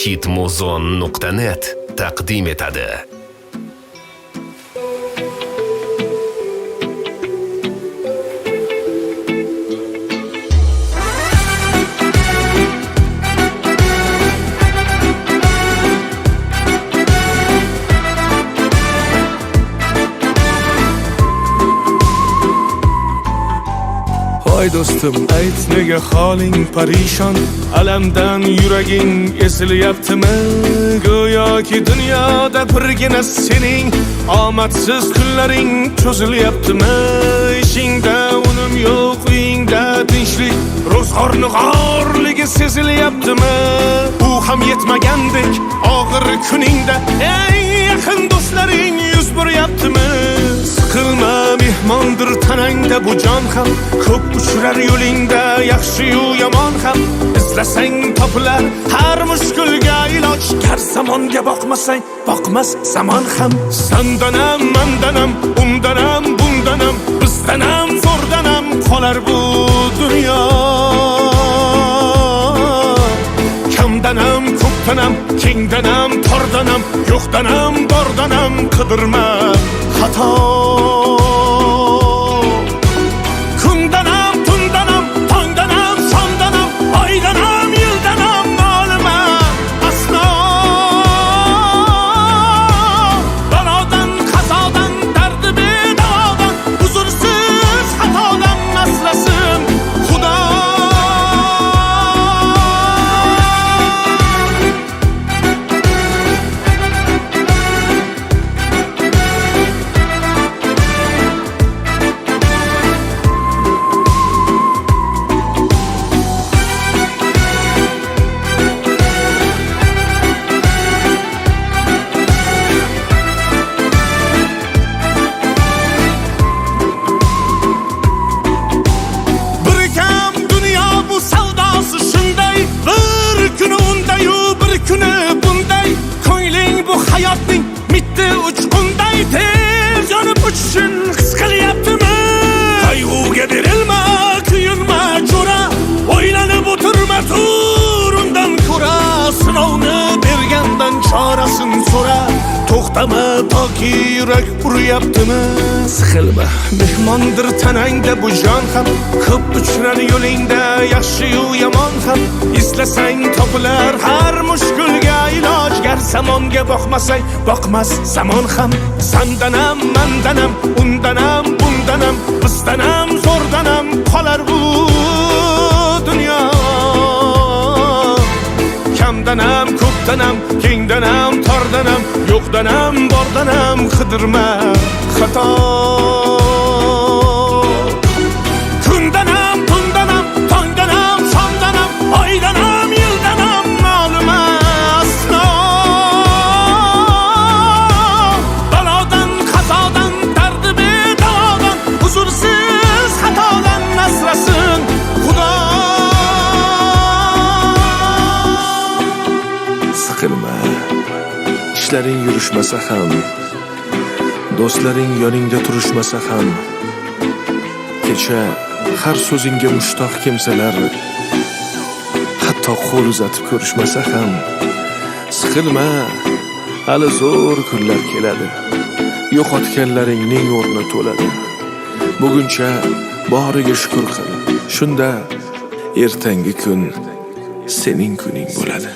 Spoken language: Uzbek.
Hitmuzon.net taqdim etadi. Ay do'stim, ayt nega holing parishon, alamdan yuraging esilyaptimi? Go'yoki dunyoda birgina sening omadsiz kunlaring cho'zilyaptimi? Ishingda unum yo'q, uyingda tinchlik, ro'zg'orni g'orligi sezilyaptimi? U ham yetmagandek og'ir kuningda eng yaqin do'stlaring yuz beryaptimi? Siqilma, mehmondir tanangda bu jon ham, ko'p uchrar yo'lingda yaxshi-yu yomon ham. Izlasang topilar har mushkulga iloj, gar zamonga boqmasang boqmas zamon ham. Sandanam, mandanam, undanam, bundanam, bizdanam, zo'rdanam qolar bu dunyo. Kamdanam, ko'pdanam, kengdanam, tordanam, yo'qdanam, bordanam, qidirma xato. Hayotning mitti uchqunday tez yonib uchishun his qilyaptimi? Qayg'uga berilma, kuyinma jo'ra, o'ylanib o'tirma, tur undan ko'ra. Sinovni bergandan chorasin so'ra, to'xtama toki yurak uryaptimi? Siqilma, mehmondir tanangda bu jon ham, ko'p uchrar yo'lingda yaxshi-yu yomon ham. Izlasang topilar har mushkulga iloj, gar zamonga boqmasang boqmas zamon ham. Sandanam, mandanam, undanam, bundanam, bizdanam, zo'rdanam qolar bu dunyo. Kamdanam, ko'pdanam, kengdanam, tordanam, yo'qdanam, bordanam, qidirma xato. Kundanam, tundanam, tongdanam, shomdanam, oydanam, yildanam ma'lum aslo. Balodan, qazodan, dardi bedavodan, huzursiz xatodan asrasin Xudo. Siqilma, ishlaring yurishmasa ham, do'stlaring yoningda turishmasa ham, kecha har so'zingga mushtoq kimsalar hatto qo'l uzatib ko'rishmasa ham. Siqilma, hali zo'r kunlar keladi, yo'qotganlaringning o'rni to'ladi. Buguncha boriga shukr qil, shunda ertangi kun sening kuning bo'ladi.